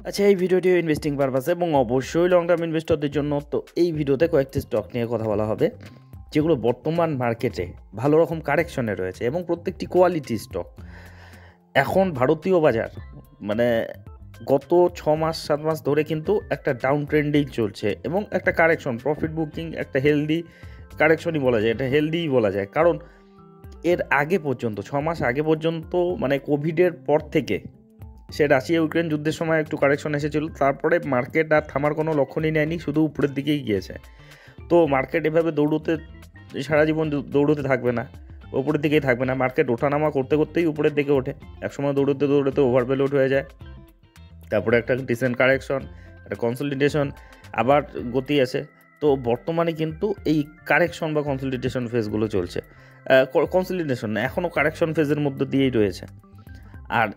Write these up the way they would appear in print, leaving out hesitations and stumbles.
আচ্ছা, এই ভিডিওটি ইনভেস্টিং পারপাসে এবং অবশ্যই লং টার্ম ইনভেস্টরদের জন্য। তো এই ভিডিওতে কয়েকটি স্টক নিয়ে কথা বলা হবে যেগুলো বর্তমান মার্কেটে ভালো রকম কারেকশনে রয়েছে এবং প্রত্যেকটি কোয়ালিটি স্টক। এখন ভারতীয় বাজার মানে গত 6 মাস 7 মাস ধরে কিন্তু একটা ডাউন ট্রেন্ডেই চলছে এবং একটা কারেকশন, প্রফিট বুকিং, একটা হেলদি কারেকশনই বলা যায়, এটা হেলদিই বলা যায়। কারণ এর আগে পর্যন্ত 6 মাস আগে পর্যন্ত মানে কোভিডের পর থেকে, সে রাশিয়া ইউক্রেন যুদ্ধের সময় একটু কারেকশন এসেছিল, তারপরে মার্কেট আর থামার কোনো লক্ষণই নেয়নি, শুধু উপরের দিকেই গিয়েছে। তো মার্কেট এভাবে দৌড়তে সারা জীবন দৌড়তে থাকবে না, উপরের দিকেই থাকবে না। মার্কেট ওঠানামা করতে করতেই উপরের দিকে ওঠে, একসময় দৌড়তে দৌড়তে ওভারভ্যালুড হয়ে যায়, তারপরে একটা ডিসেন্ট কারেকশন, একটা কনসলিডেশন, আবার গতি আসে। তো বর্তমানে কিন্তু এই কারেকশন বা কনসলিডেশন ফেজগুলো চলছে। কনসলিডেশন না, এখনও কারেকশন ফেজের মধ্যে দিয়েই রয়েছে। আর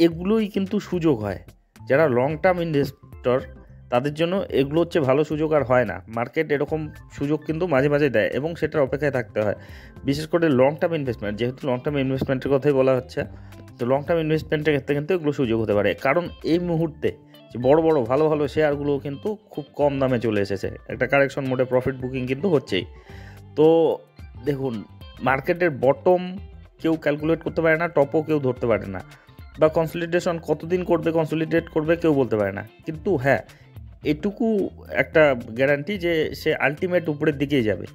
এগুলোই কিন্তু সুযোগ হয় যারা লং টার্ম ইনভেস্টর, তাদের জন্য এগুলো হচ্ছে ভালো সুযোগ। আর হয় না, মার্কেট এরকম সুযোগ কিন্তু মাঝে মাঝে দেয় এবং সেটার অপেক্ষায় থাকতে হয়। বিশেষ করে লং টার্ম ইনভেস্টমেন্ট, যেহেতু লং টার্ম ইনভেস্টমেন্টের কথাই বলা হচ্ছে, তো লং টার্ম ইনভেস্টমেন্টের ক্ষেত্রে কিন্তু এগুলো সুযোগ হতে পারে। কারণ এই মুহূর্তে যে বড় বড় ভালো ভালো শেয়ারগুলো কিন্তু খুব কম দামে চলে এসেছে, একটা কারেকশন মোডে প্রফিট বুকিং কিন্তু হচ্ছেই। তো দেখুন, মার্কেটের বটম কেউ ক্যালকুলেট করতে পারে না, টপও কেউ ধরতে পারে না, বা কনসলিডেশন কতদিন করবে, কনসলিডেট করবে কেউ বলতে পারে না। কিন্তু হ্যাঁ, এটুকু একটা গ্যারান্টি যে সে আলটিমেট উপরের দিকেই যাবে।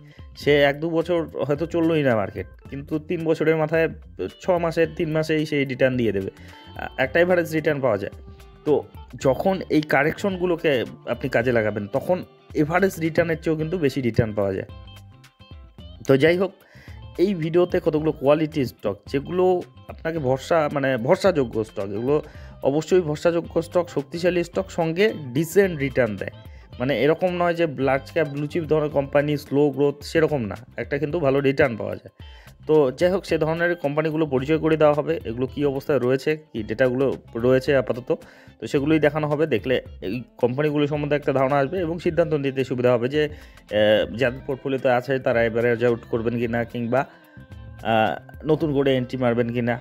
সে 1-2 বছর হয়তো চললোই না মার্কেট, কিন্তু 3 বছরের মাথায় 6 মাসের 3 মাসেই সেই রিটার্ন দিয়ে দেবে, একটা এভারেজ রিটার্ন পাওয়া যায়। তো যখন এই কারেকশনগুলোকে আপনি কাজে লাগাবেন, তখন এভারেজ রিটার্নের চেয়েও কিন্তু বেশি রিটার্ন পাওয়া যায়। তো যাই হোক, এই ভিডিওতে কতগুলো কোয়ালিটি স্টক যেগুলো আপনাকে ভরসাযোগ্য স্টক, এগুলো অবশ্যই ভরসাযোগ্য স্টক, শক্তিশালী স্টক, সঙ্গে ডিসেন্ট রিটার্ন দেয়। মানে এরকম নয় যে লার্জ ক্যাপ ব্লুচিপ ধরনের কোম্পানি স্লো গ্রোথ, সেরকম না, একটা কিন্তু ভালো রিটার্ন পাওয়া যায়। তো যাই হোক, সে ধরনের কোম্পানিগুলো পরিচয় করে দেওয়া হবে, এগুলো কী অবস্থায় রয়েছে, কী ডেটাগুলো রয়েছে আপাতত, তো সেগুলোই দেখানো হবে। দেখলে এই কোম্পানিগুলো সম্বন্ধে একটা ধারণা আসবে এবং সিদ্ধান্ত নিতে সুবিধা হবে যে যাদের পোর্টফোলিওতে আছে তারা এভারেজ আউট করবেন কি না, কিংবা নতুন করে এন্ট্রি মারবেন কি না,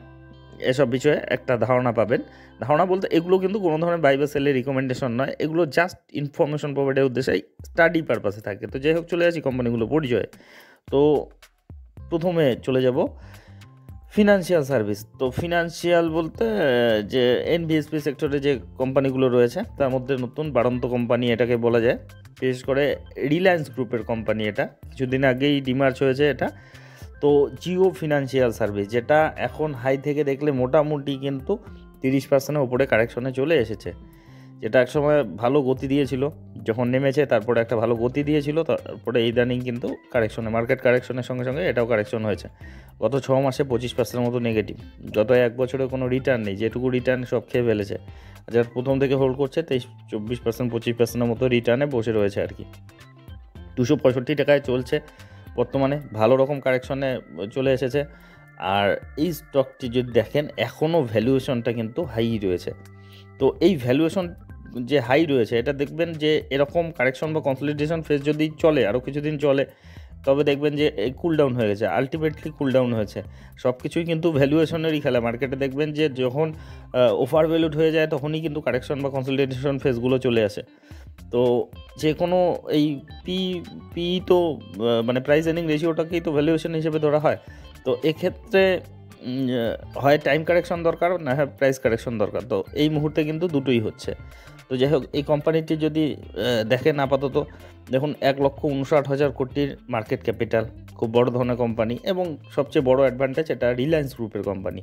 এসব বিষয়ে একটা ধারণা পাবেন। ধারণা বলতে এগুলো কিন্তু কোনো ধরনের বাই বা সেলের রিকমেন্ডেশন নয়, এগুলো জাস্ট ইনফরমেশন প্রোভাইডের উদ্দেশ্যে স্টাডি পারপাসে থাকে। তো যাই হোক, চলে আসি কোম্পানিগুলো পরিচয়ে। তো প্রথমে চলে যাব ফিনান্সিয়াল সার্ভিস। তো ফিনান্সিয়াল বলতে যে এনবিএসপি সেক্টরে যে কোম্পানিগুলো রয়েছে, তার মধ্যে নতুন বাড়ন্ত কোম্পানি এটাকে বলা যায়। বিশেষ করে রিলায়েন্স গ্রুপের কোম্পানি এটা, কিছুদিন আগেই ডিমার্জ হয়েছে এটা। তো জিও ফিনান্সিয়াল সার্ভিস, যেটা এখন হাই থেকে দেখলে মোটামুটি কিন্তু 30% ওপরে কারেকশনে চলে এসেছে, যেটা একসময় ভালো গতি দিয়েছিল, যখন নেমেছে তারপরে একটা ভালো গতি দিয়েছিল, তারপরে ইদানিং কিন্তু মার্কেট কারেকশনের সঙ্গে সঙ্গে এটাও কারেকশন হয়েছে। গত 6 মাসে 25% মতো নেগেটিভ, গত 1 বছরে কোনো রিটার্ন নেই, যেটুকু রিটার্ন সব খেয়ে ফেলেছে। যারা প্রথম থেকে হোল্ড করছে 24% 25% মতো রিটার্নে বসে রয়েছে আর কি। 265 টাকায় চলছে বর্তমানে, ভালো রকম কারেকশনে চলে এসেছে। আর এই স্টকটি যদি দেখেন, এখনও ভ্যালুয়েশনটা কিন্তু হাই রয়েছে। তো এই ভ্যালুয়েশন যে হাই রয়েছে, এটা দেখবেন যে এরকম কারেকশন বা কনসলিডেশন ফেজ যদি চলে, আরও কিছুদিন চলে, তবে দেখবেন যে এই কুলডাউন হয়ে গেছে, আলটিমেটলি কুলডাউন হয়েছে। সব কিছুই কিন্তু ভ্যালুয়েশনেরই খেলা। মার্কেটে দেখবেন যে যখন ওভার ভ্যালুড হয়ে যায়, তখনই কিন্তু কারেকশন বা কনসলিডেশন ফেজগুলো চলে আসে। তো যে কোনো এই পি তো মানে প্রাইস এর্নিং রেশিওটাকেই তো ভ্যালুয়েশন হিসেবে ধরা হয়। তো এক্ষেত্রে হয় টাইম কারেকশন দরকার, না হয় প্রাইস কারেকশন দরকার। তো এই মুহূর্তে কিন্তু দুটোই হচ্ছে। তো যাই হোক, এই কোম্পানিটি যদি দেখেন, আপাতত দেখুন 1,59,000 কোটির মার্কেট ক্যাপিটাল, খুব বড় ধরনের কোম্পানি। এবং সবচেয়ে বড় অ্যাডভান্টেজ, এটা রিলায়েন্স গ্রুপের কোম্পানি।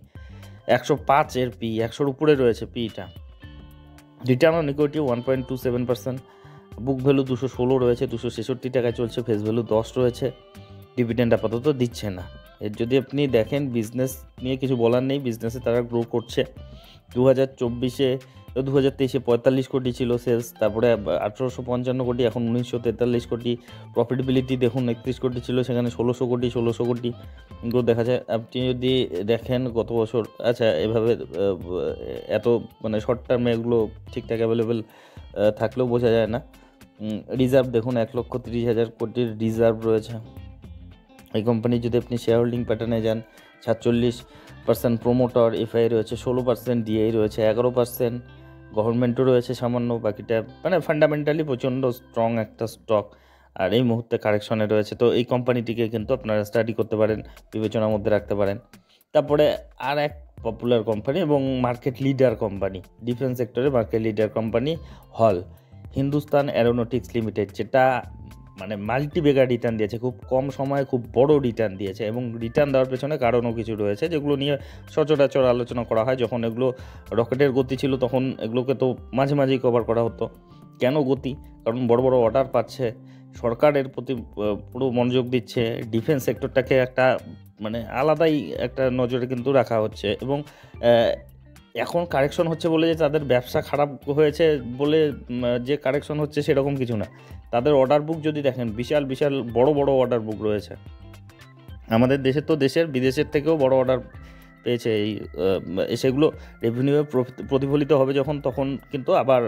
105 এর পি, 100-র উপরে রয়েছে পিটা। Return on equity 1.27%, book value 216 রয়েছে, 266 টাকায় চলছে, ফেস ভ্যালু 10 রয়েছে। ডিভিডেন্ড আপাতত দিচ্ছে না। এর যদি আপনি দেখেন, বিজনেস নিয়ে কিছু বলার নেই, বিজনেসে তারা গ্রো করছে। 2023-এ 45 কোটি ছিল সেলস, তারপরে 1855 কোটি, এখন 1943 কোটি। প্রফিটেবিলিটি দেখুন, 31 কোটি ছিল, সেখানে 1600 কোটি গ্রোথ দেখা যায়। আপনি যদি দেখেন গত বছর, আচ্ছা এভাবে এত মানে শর্ট টার্মে এগুলো ঠিকঠাক অ্যাভেলেবেল থাকলেও বোঝা যায় না। রিজার্ভ দেখুন, 1,30,000 কোটির রিজার্ভ রয়েছে এই কোম্পানি। যদি আপনি শেয়ার হোল্ডিং প্যাটার্নে যান, 47% প্রোমোটার, এফআই রয়েছে 16%, ডিআই রয়েছে 11%, গভর্নমেন্টও রয়েছে সামান্য, বাকিটা মানে ফান্ডামেন্টালি প্রচণ্ড স্ট্রং একটা স্টক, আর এই মুহূর্তে কারেকশনে রয়েছে। তো এই কোম্পানিটিকে কিন্তু আপনারা স্টাডি করতে পারেন, বিবেচনার মধ্যে রাখতে পারেন। তারপরে আর এক পপুলার কোম্পানি এবং মার্কেট লিডার কোম্পানি, ডিফেন্স সেক্টরে মার্কেট লিডার কোম্পানি হল, হিন্দুস্তান অ্যারোনটিক্স লিমিটেড, যেটা মানে মাল্টি বেগার রিটার্ন দিয়েছে, খুব কম সময়ে খুব বড় রিটার্ন দিয়েছে। এবং রিটার্ন দেওয়ার পেছনে কারণও কিছু রয়েছে, যেগুলো নিয়ে সচরাচর আলোচনা করা হয়। যখন এগুলো রকেটের গতি ছিল তখন এগুলোকে তো মাঝে মাঝেই কভার করা হতো। কেন গতি? কারণ বড় বড় অর্ডার পাচ্ছে, সরকারের প্রতি পুরো মনোযোগ দিচ্ছে, ডিফেন্স সেক্টরটাকে একটা মানে আলাদাই একটা নজরে কিন্তু রাখা হচ্ছে। এবং এখন কারেকশন হচ্ছে বলে যে তাদের ব্যবসা খারাপ হয়েছে বলে যে কারেকশন হচ্ছে সেরকম কিছু না। তাদের অর্ডার বুক যদি দেখেন, বিশাল বিশাল বড় বড় অর্ডার বুক রয়েছে। আমাদের দেশের তো দেশের, বিদেশের থেকেও বড় অর্ডার পেয়েছে। এই সেগুলো রেভিনিউ প্রতিফলিত হবে যখন, তখন কিন্তু আবার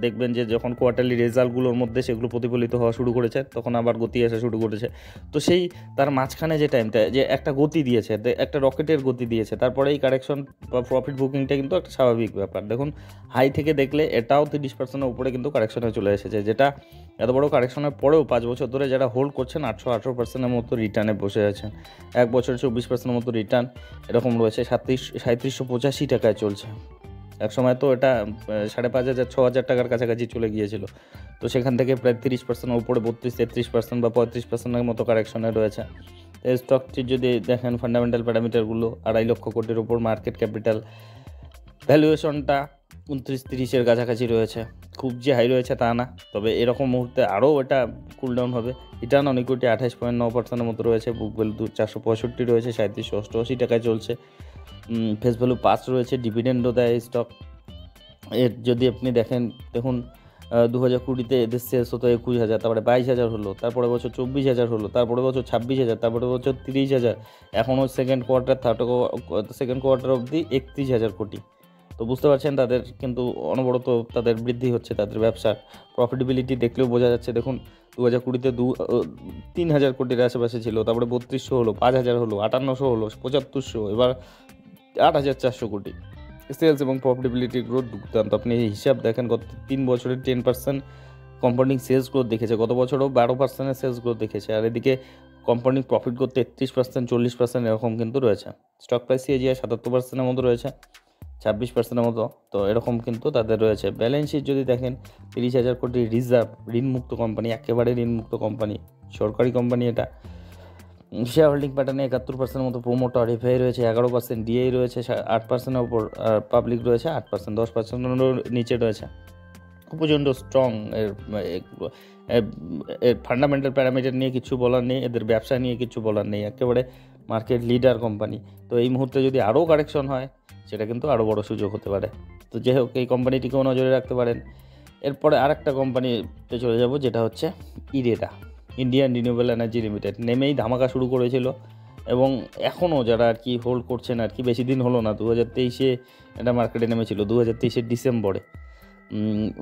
দেখবেন যে যখন কোয়ার্টারলি রেজাল্টগুলোর মধ্যে সেগুলো প্রতিফলিত হওয়া শুরু করেছে, তখন আবার গতি আসা শুরু করেছে। তো সেই তার মাঝখানে যে টাইমটা, যে একটা গতি দিয়েছে, একটা রকেটের গতি দিয়েছে, তারপরে এই কারেকশন বা প্রফিট বুকিংটা কিন্তু একটা স্বাভাবিক ব্যাপার। দেখুন হাই থেকে দেখলে এটাও 30%-এর উপরে কিন্তু কারেকশনে চলে এসেছে, যেটা এত বড় কারেকশনের পরেও 5 বছর ধরে যারা হোল্ড করছেন 818%-এর মতো রিটার্নে বসে আছেন। 1 বছরে 24%-এর মতো রিটার্ন এরকম রয়েছে। 3785 টাকায় চলছে। এক সময় তো এটা 5500-6000 টাকার কাছাকাছি চলে গিয়েছিল। তো সেখান থেকে প্রায় 30%-এর উপরে 32-33% বা 35%-এর মতো কারেকশনে রয়েছে। এই স্টকটি যদি দেখেন ফান্ডামেন্টাল প্যারামিটারগুলো, 2.5 লক্ষ কোটির উপর মার্কেট ক্যাপিটাল, ভ্যালুয়েশনটা 29-30-এর কাছাকাছি রয়েছে। খুব যে হাই রয়েছে তা না, তবে এরকম মুহূর্তে আরও এটা কুলডাউন হবে। রিটার্ন অন ইকুইটি 28.9%-এর মতো রয়েছে। বুক ভ্যালু 465 রয়েছে, 3788 টাকায় চলছে। ফেস ভ্যালু 5 রয়েছে, ডিভিডেন্ডও দেয় এই স্টক। এর যদি আপনি দেখুন 2020-তে এদের সেলস হতো 21,000, তারপরে 22,000 হলো, তারপরে বছর 24,000 হলো, তারপরে বছর 26,000, তারপরে বছর 30,000, এখনও সেকেন্ড কোয়ার্টার অবধি 31,000 কোটি। তো বুঝতে পারছেন তাদের কিন্তু অনবরত তাদের বৃদ্ধি হচ্ছে, তাদের ব্যবসার প্রফিটেবিলিটি দেখলেও বোঝা যাচ্ছে। দেখুন 2020-তে 3,000 কোটির আশেপাশে ছিল, তারপরে 3200 হলো, 5,000 হলো, 5800 হলো, 7500, এবার 8,400 কোটি। সেলস এবং প্রফিটেবিলিটি গ্রোথ দুর্দান্ত। আপনি হিসাব দেখেন, গত 3 বছরে 10% কম্পাউন্ডিং সেলস গ্রোথ দেখেছে, গত বছরও 12%-এর সেলস গ্রোথ দেখেছে। আর এদিকে কম্পাউন্ডিং প্রফিট গ্রোথ 33%, 40% এরকম কিন্তু রয়েছে। স্টক প্রাইস সিএজিআই 77%-এর মতো রয়েছে, 26%-এর মতো। তো এরকম কিন্তু তাদের রয়েছে। ব্যালেন্স শিট যদি দেখেন, 30,000 কোটি রিজার্ভ, ঋণমুক্ত কোম্পানি, একেবারে ঋণমুক্ত কোম্পানি, সরকারি কোম্পানি এটা। শেয়ার হোল্ডিং প্যাটার্নে 71%-এর মতো প্রোমোটার, এফআই রয়েছে 11%, ডিআই রয়েছে 8%-এর ওপর, আর পাবলিক রয়েছে 8%, 10%-এরও নিচে রয়েছে। প্রচণ্ড স্ট্রং। এর ফান্ডামেন্টাল প্যারামিটার নিয়ে কিছু বলার নেই, এদের ব্যবসা নিয়ে কিছু বলার নেই, একেবারে মার্কেট লিডার কোম্পানি। তো এই মুহূর্তে যদি আরও কারেকশন হয়, সেটা কিন্তু আরও বড় সুযোগ হতে পারে। তো যাই হোক, এই কোম্পানিটিকেও নজরে রাখতে পারেন। এরপরে আরেকটা কোম্পানিতে চলে যাব, যেটা হচ্ছে IREDA, Indian renewable energy limited. নেমেই ধামাকা শুরু করেছিল এবং এখনও যারা আর কি হোল্ড করছেন, আর কি বেশি দিন হলো না, 2023-এ এটা মার্কেটে নেমেছিল, 2023-এর ডিসেম্বরে,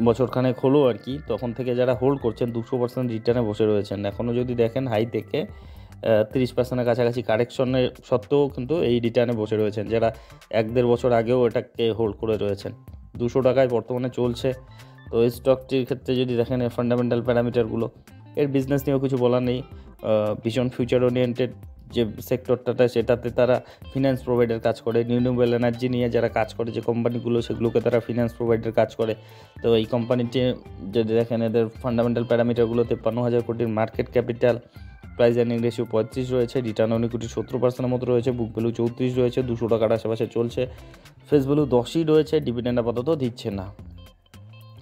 বছরখানেক হলো আর কি। তখন থেকে যারা হোল্ড করছেন 200% রিটার্নে বসে রয়েছেন। এখনও যদি দেখেন হাই থেকে 30%-এর কাছাকাছি কারেকশনের সত্ত্বেও কিন্তু এই রিটার্নে বসে রয়েছেন, যারা 1-1.5 বছর আগেও এটাকে হোল্ড করে রয়েছেন। 200 টাকায় বর্তমানে চলছে। তো এই স্টকটির ক্ষেত্রে যদি দেখেন এর ফান্ডামেন্টাল প্যারামিটারগুলো, এর বিজনেস নিয়েও কিছু বলার নেই। ভীষণ ফিউচার ওরিয়েন্টেড যে সেক্টরটা, সেটাতে তারা ফিনান্স প্রোভাইডার কাজ করে। রিনিউয়েবল এনার্জি নিয়ে যারা কাজ করে যে কোম্পানিগুলো, সেগুলোকে তারা ফিনান্স প্রোভাইডার কাজ করে। তো এই কোম্পানিটি যদি দেখেন, এদের ফান্ডামেন্টাল প্যারামিটারগুলো 53,000 কোটির market capital, price earning ratio 35 রয়েছে, রিটার্ন অন ইকুইটি 70%-এর মতো রয়েছে, বুক ভ্যালু 34 রয়েছে, 200 টাকার আশেপাশে চলছে, ফেস ভ্যালু 10ই রয়েছে, ডিভিডেন্ড আপাতত দিচ্ছে না।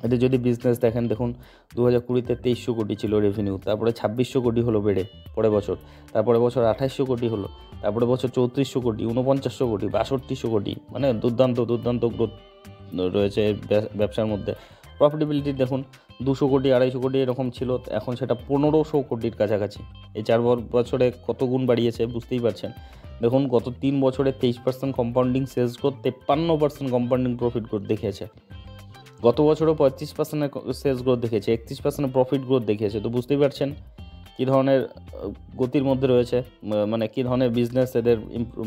এদের যদি বিজনেস দেখেন, দেখুন 2020-তে 2300 কোটি ছিল রেভিনিউ, তারপরে 2600 কোটি হলো বেড়ে পরের বছর, তারপরে বছর 2800 কোটি হলো, তারপরে বছর 3400 কোটি, 4900 কোটি, 6200 কোটি, মানে দুর্দান্ত গ্রোথ রয়েছে ব্যবসার মধ্যে। প্রফিটেবিলিটি দেখুন, 200 কোটি, 250 কোটি এরকম ছিল, এখন সেটা 1500 কোটির কাছাকাছি। এই 4 বছরে কত গুণ বাড়িয়েছে বুঝতেই পারছেন। দেখুন গত 3 বছরে 23% compounding sales growth, 53% compounding profit growth দেখিয়েছে। গত বছরও 35% সেলস গ্রোথ দেখেছে, 31% প্রফিট গ্রোথ দেখিয়েছে। তো বুঝতেই পারছেন কী ধরনের গতির মধ্যে রয়েছে, মানে কী ধরনের বিজনেস এদের,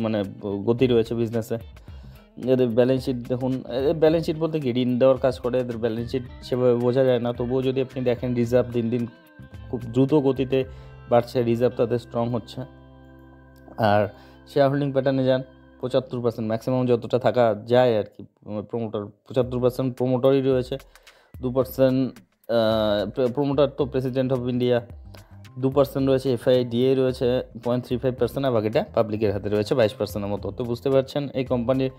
মানে গতি রয়েছে বিজনেসে। এদের ব্যালেন্স শিট দেখুন, এদের ব্যালেন্স শিট বলতে কি ঋণ দেওয়ার কাজ করে, এদের ব্যালেন্স শিট সেভাবে বোঝা যায় না। তবুও যদি আপনি দেখেন রিজার্ভ দিন দিন খুব দ্রুত গতিতে বাড়ছে, রিজার্ভ তাদের স্ট্রং হচ্ছে। আর শেয়ার হোল্ডিং প্যাটার্নে যান, 75% ম্যাক্সিমাম যতটা থাকা যায় আর কি প্রোমোটার, 75% প্রোমোটারই রয়েছে, 2% প্রোমোটার তো প্রেসিডেন্ট অফ ইন্ডিয়া, 2% রয়েছে FIDA রয়েছে 0.35%, আর বাকিটা পাবলিকের হাতে রয়েছে 22%-এর মতো। তো বুঝতে পারছেন এই কোম্পানির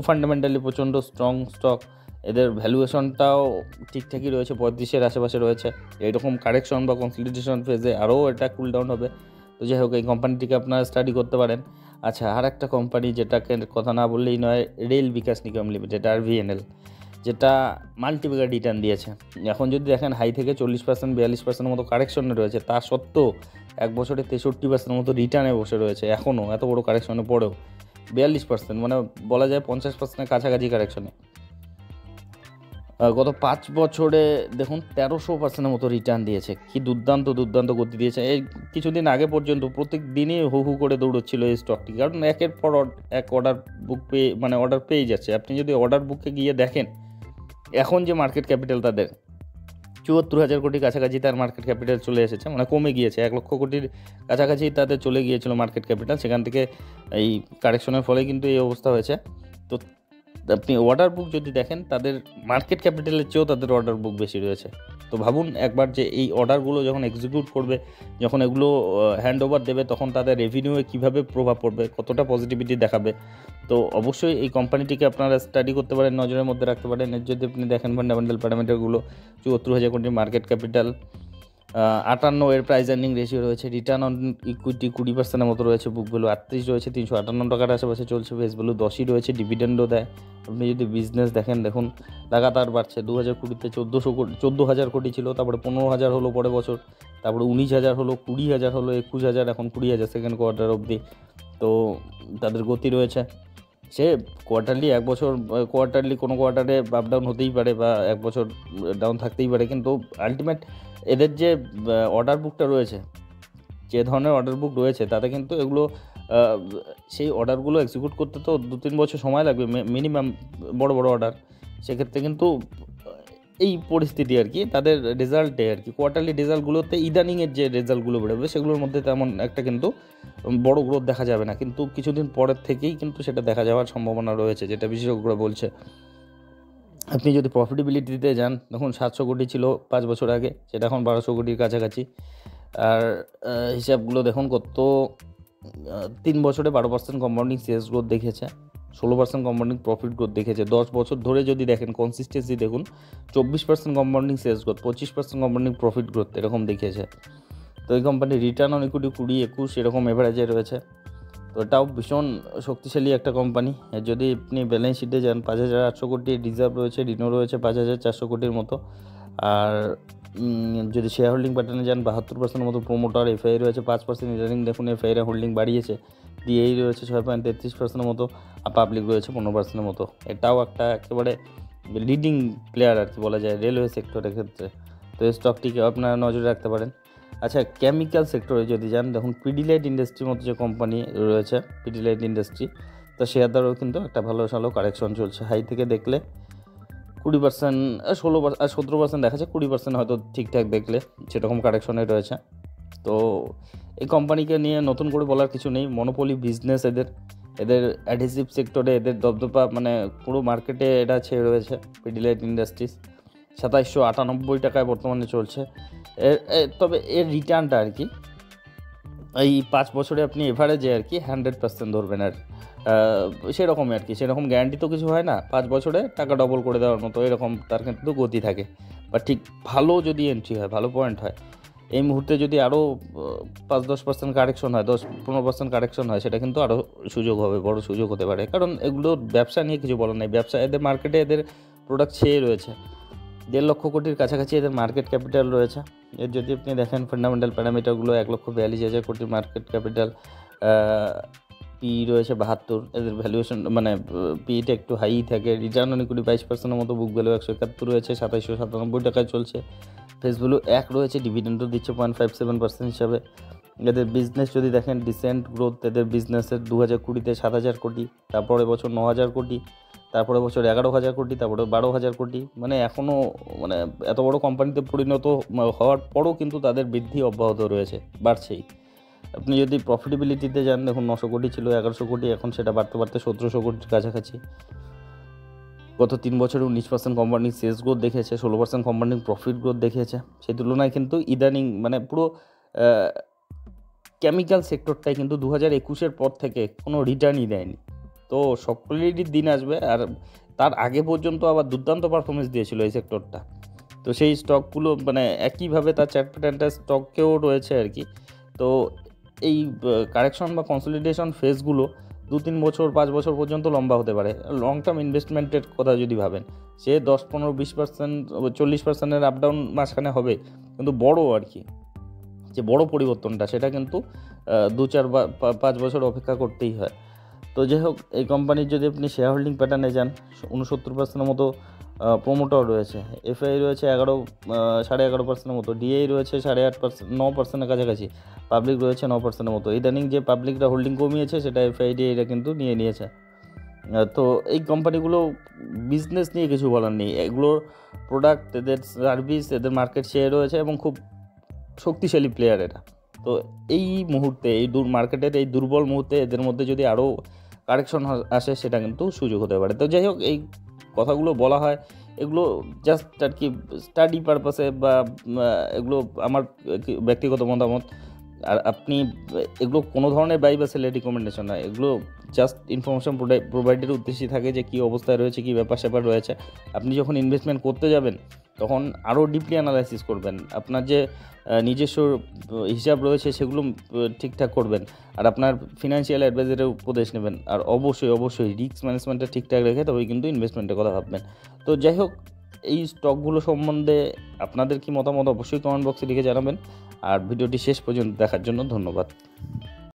ফান্ডামেন্টালি প্রচণ্ড স্ট্রং স্টক, এদের ভ্যালুয়েশনটাও ঠিকঠাকই রয়েছে, 35-এর আশেপাশে রয়েছে। এইরকম কারেকশন বা কনসলিডেশন ফেজে আরও এটা কুল ডাউন হবে। তো যাই হোক, এই কোম্পানিটিকে আপনারা স্টাডি করতে পারেন। আচ্ছা, আর একটা কোম্পানি যেটাকে কথা না বললেই নয়, rail Vikas Nigam limited RVNL, যেটা মাল্টিপ্যাকার রিটার্ন দিয়েছে। এখন যদি দেখেন হাই থেকে 40% 42% মতো কারেকশনে রয়েছে, তা সত্ত্বেও এক বছরে 63% মতো রিটার্নে বসে রয়েছে। এখনও এত বড় কারেকশনে পড়েও 42%, মানে বলা যায় 50%-এর কাছাকাছি কারেকশনে। গত 5 বছরে দেখুন 1300%-এর মতো রিটার্ন দিয়েছে। কি দুর্দান্ত গতি দিয়েছে। এই কিছুদিন আগে পর্যন্ত প্রত্যেক দিনই হু হু করে দৌড়চ্ছিল এই স্টকটি, কারণ একের পর এক অর্ডার বুক পেয়ে অর্ডার পেয়ে যাচ্ছে। আপনি যদি অর্ডার বুকে গিয়ে দেখেন, এখন যে মার্কেট ক্যাপিটাল তাদের 74,000 কোটি কাছাকাছি তার মার্কেট ক্যাপিটাল চলে এসেছে, মানে কমে গিয়েছে, 1 লক্ষ কোটির কাছাকাছি তাদের চলে গিয়েছিল মার্কেট ক্যাপিটাল। সেখান থেকে এই কারেকশনের ফলে কিন্তু এই অবস্থা হয়েছে। তো আপনি অর্ডার বুক যদি দেখেন, তাদের মার্কেট ক্যাপিটালের চেয়েও তাদের অর্ডার বুক বেশি রয়েছে। তো ভাবুন একবার যে এই অর্ডারগুলো যখন এক্সিকিউট করবে, যখন এগুলো হ্যান্ড ওভার দেবে, তখন তাদের রেভিনিউয়ে কীভাবে প্রভাব পড়বে, কতটা পজিটিভিটি দেখাবে। তো অবশ্যই এই কোম্পানিটিকে আপনারা স্টাডি করতে পারেন, নজরের মধ্যে রাখতে পারেন। এর যদি আপনি দেখেন ফান্ডামেন্টাল প্যারামিটারগুলো, 74,000 কোটির মার্কেট ক্যাপিটাল, 58 এর প্রাইস আর্নিং রেশিও রয়েছে, রিটার্ন অন ইকুইটি 20%-এর মতো রয়েছে, বুক ভ্যালু 38 রয়েছে, 358 টাকার আশেপাশে চলছে, ফেস ভ্যালু 10ই রয়েছে, ডিভিডেন্ডও দেয়। আপনি যদি বিজনেস দেখেন, দেখুন লাগাতার বাড়ছে। 2020-তে 14,000 কোটি ছিল, তারপরে 15,000 হলো পরের বছর, তারপরে 19,000 হলো, 20,000 হলো, 21,000, এখন 20,000 সেকেন্ড কোয়ার্টার অবধি। তো তাদের গতি রয়েছে। সে কোয়ার্টারলি এক বছর কোয়ার্টারলি কোনো কোয়ার্টারে আপ ডাউন হতেই পারে, বা এক বছর ডাউন থাকতেই পারে, কিন্তু আলটিমেট এদের যে অর্ডার বুকটা রয়েছে, যে ধরনের অর্ডার বুক রয়েছে, তাতে কিন্তু এগুলো সেই অর্ডারগুলো এক্সিকিউট করতে তো 2-3 বছর সময় লাগবে মিনিমাম, বড় অর্ডার। সেক্ষেত্রে কিন্তু এই পরিস্থিতি আর কি, তাদের রেজাল্টে আর কি, কোয়ার্টারলি রেজাল্টগুলোতে ইদানিংয়ের যে রেজাল্টগুলো বেরোবে সেগুলোর মধ্যে তেমন একটা কিন্তু বড় গ্রোথ দেখা যাবে না, কিন্তু কিছুদিন পরের থেকেই কিন্তু সেটা দেখা যাওয়ার সম্ভাবনা রয়েছে, যেটা বিশেষজ্ঞরা বলছে। আপনি যদি প্রফিটেবিলিটিতে যান, দেখুন 700 কোটি ছিল 5 বছর আগে, সেটা এখন 1200 কোটির কাছাকাছি। আর হিসাবগুলো দেখুন, কত 3 বছরে 12% কম্পাউন্ডিং সেলস গ্রোথ দেখেছে, 16% কম্পাউন্ডিং প্রফিট গ্রোথ দেখেছে। 10 বছর ধরে যদি দেখেন কনসিস্টেন্সি দেখুন, 24% compounding sales growth, 25% compounding profit growth এরকম দেখিয়েছে। তো এই কোম্পানির রিটার্ন অন ইকুইটি 20-21 এরকম এভারেজে রয়েছে। তো এটাও ভীষণ শক্তিশালী একটা কোম্পানি। যদি আপনি ব্যালেন্স শিটে যান, 5,800 কোটি রিজার্ভ রয়েছে, ঋণও রয়েছে 5,400 কোটির মতো। আর যদি শেয়ার হোল্ডিং প্যাটার্নে যান, 72% মতো প্রোমোটার, FII রয়েছে 5%, রিটার্নিং দেখুন FII হোল্ডিং বাড়িয়েছে, DI রয়েছে 6.33% মতো, আর পাবলিক রয়েছে 15% মতো। এটাও একটা একেবারে লিডিং প্লেয়ার আর কি বলা যায় রেলওয়ে সেক্টরের ক্ষেত্রে। তো এই স্টকটিকে আপনারা নজরে রাখতে পারেন। আচ্ছা, কেমিক্যাল সেক্টরে যদি যান, দেখুন পিডিলাইট ইন্ডাস্ট্রির মতো যে কোম্পানি রয়েছে, পিডিলাইট ইন্ডাস্ট্রি, তো শেয়ার দরেও কিন্তু একটা ভালো কারেকশন চলছে। হাই থেকে দেখলে 20%, 17% দেখাচ্ছে, 20% হয়তো ঠিকঠাক দেখলে সেরকম কারেকশনে রয়েছে। তো এই কোম্পানিকে নিয়ে নতুন করে বলার কিছু নেই, মনোপলি বিজনেস এদের অ্যাডহেসিভ সেক্টরে এদের দবদবা, মানে পুরো মার্কেটে এটা ছেয়ে রয়েছে। পিডিলাইট ইন্ডাস্ট্রিজ 2798 টাকায় বর্তমানে চলছে। তবে এর রিটার্নটা আর কি এই 5 বছরে আপনি এভারেজে আর কি 100% ধরবেন, আর সেরকমই আর কি, সেরকম গ্যারান্টি তো কিছু হয় না। 5 বছরে টাকা ডবল করে দেওয়ার মতো এরকম তার কিন্তু গতি থাকে, বা ঠিক ভালো যদি এন্ট্রি হয়, ভালো পয়েন্ট হয়। এই মুহূর্তে যদি আরও 5-10% কারেকশন হয়, 10-15% কারেকশন হয়, সেটা কিন্তু আরও সুযোগ হবে, বড় সুযোগ হতে পারে। কারণ এগুলো ব্যবসা নিয়ে কিছু বলার নেই, ব্যবসা এদের মার্কেটে এদের প্রোডাক্ট ছেয়ে রয়েছে। 1.5 লক্ষ কোটির কাছাকাছি এদের মার্কেট ক্যাপিটাল রয়েছে। এর যদি আপনি দেখেন ফান্ডামেন্টাল প্যারামিটারগুলো, 1,42,000 কোটির মার্কেট ক্যাপিটাল, পি রয়েছে 72, এদের ভ্যালুয়েশন মানে পিটা একটু হাই থাকে। রিটার্ন অন ইকুইটি 22%-এর মতো, বুক ভ্যালু 171 রয়েছে, 2797 টাকায় চলছে, ফেস ভ্যালু 1 রয়েছে, ডিভিডেন্ডও দিচ্ছে 0.57% হিসাবে। এদের বিজনেস যদি দেখেন, ডিসেন্ট গ্রোথ এদের বিজনেসের, 2020-তে 7,000 কোটি, তারপরে বছর 9,000 কোটি, তারপরে বছর 11,000 কোটি, তারপরে 12,000 কোটি, মানে এখনও মানে এত বড় কোম্পানিতে পরিণত হওয়ার পরও কিন্তু তাদের বৃদ্ধি অব্যাহত রয়েছে, বাড়ছেই। আপনি যদি প্রফিটেবিলিটিতে যান, দেখুন 900 কোটি ছিল, 1100 কোটি, এখন সেটা বাড়তে বাড়তে 1700 কোটির কাছাকাছি। গত 3 বছরে 19% কোম্পানির সেলস গ্রোথ দেখিয়েছে, 16% কোম্পানির প্রফিট গ্রোথ দেখিয়েছে। সেই তুলনায় কিন্তু ইদানিং মানে পুরো কেমিক্যাল সেক্টরটাই কিন্তু 2021-এর পর থেকে কোনো রিটার্নই দেয়নি। তো সকলেরই দিন আসবে, আর তার আগে পর্যন্ত আবার দুর্দান্ত পারফরমেন্স দিয়েছিল এই সেক্টরটা। তো সেই স্টকগুলো মানে একইভাবে তার চার্ট প্যাটার্নটা স্টকেও রয়েছে আর কি। তো এই কারেকশন বা কনসলিডেশন ফেজগুলো 2-3 বছর 5 বছর পর্যন্ত লম্বা হতে পারে। লং টার্ম ইনভেস্টমেন্টের কথা যদি ভাবেন, সে 10-15-20% 40%-এর আপ ডাউন মাঝখানে হবে, কিন্তু বড় আর কি যে বড় পরিবর্তনটা সেটা কিন্তু 2-4-5 বছর অপেক্ষা করতেই হয়। তো যাই হোক, এই কোম্পানির যদি আপনি শেয়ার হোল্ডিং প্যাটার্নে যান, 69%-এর মতো প্রোমোটার রয়েছে, এফআই রয়েছে 11.5%-এর মতো, ডিআই রয়েছে 8.5%, 9%-এর কাছাকাছি, পাবলিক রয়েছে 9%-এর মতো। ইদানিং যে পাবলিকরা হোল্ডিং কমিয়েছে সেটা এফআই ডিআইরা কিন্তু নিয়েছে। তো এই কোম্পানিগুলো বিজনেস নিয়ে কিছু বলার নেই, এগুলোর প্রোডাক্ট, এদের সার্ভিস, এদের মার্কেট শেয়ার রয়েছে এবং খুব শক্তিশালী প্লেয়ার এরা। তো এই মুহূর্তে এই মার্কেটের এই দুর্বল মুহূর্তে এদের মধ্যে যদি আরও কারেকশন আসে, সেটা কিন্তু সুযোগ হতে পারে। তো যাই হোক, এই কথাগুলো বলা হয়, এগুলো জাস্ট আর কি স্টাডি পারপাসে, বা এগুলো আমার ব্যক্তিগত মতামত। আর আপনি এগুলো কোনো ধরনের বাই বা সেলের রিকমেন্ডেশন নয়, এগুলো জাস্ট ইনফরমেশন প্রোভাইডের উদ্দেশ্যে থাকে যে কী অবস্থায় রয়েছে, কী ব্যাপার রয়েছে। আপনি যখন ইনভেস্টমেন্ট করতে যাবেন তখন আরও ডিপলি অ্যানালাইসিস করবেন, আপনার যে নিজস্ব হিসাব রয়েছে সেগুলো ঠিকঠাক করবেন, আর আপনার ফিনান্সিয়াল অ্যাডভাইজারের উপদেশ নেবেন, আর অবশ্যই রিস্ক ম্যানেজমেন্টটা ঠিকঠাক রেখে তবেই কিন্তু ইনভেস্টমেন্টের কথা ভাববেন। তো যাই হোক, এই স্টকগুলো সম্বন্ধে আপনাদের কি মতামত অবশ্যই কমেন্ট বক্সে লিখে জানাবেন, আর ভিডিওটি শেষ পর্যন্ত দেখার জন্য ধন্যবাদ।